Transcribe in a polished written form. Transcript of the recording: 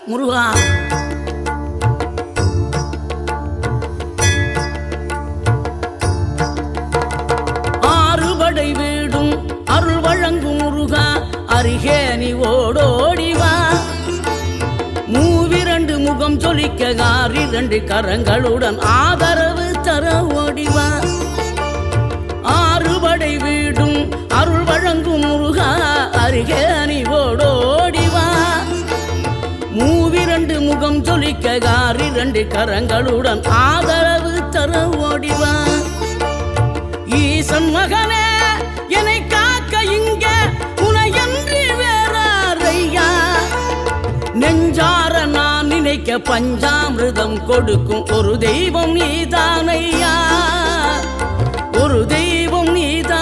முருகா. ஆறுபடை வீடும் அருள் வழங்கும் முருகா, அருகே நீ ஓடோடிவா. மூவிரண்டு முகம் ஜொலிக்க ஆறிரண்டு கரங்களுடன் ஆதரவு தர ஓடிவா. ஆறுபடை வீடும் அருள் வழங்கும் முருகா, அருகே நீ ஓடோடிவா. மூவிரண்டு முகம் ஜொலிக்க ஆறிரண்டு கரங்களுடன் ஆதரவு தர ஓடிவா. ஈசன் மகனே என்னை காக்க இங்க உனையன்றி வேறாரையா. நெஞ்சார நான் நினைக்க பஞ்சாமிர்தம் கொடுக்கும் ஒரு தெய்வம் நீதானையா, ஒரு தெய்வம் நீதான்.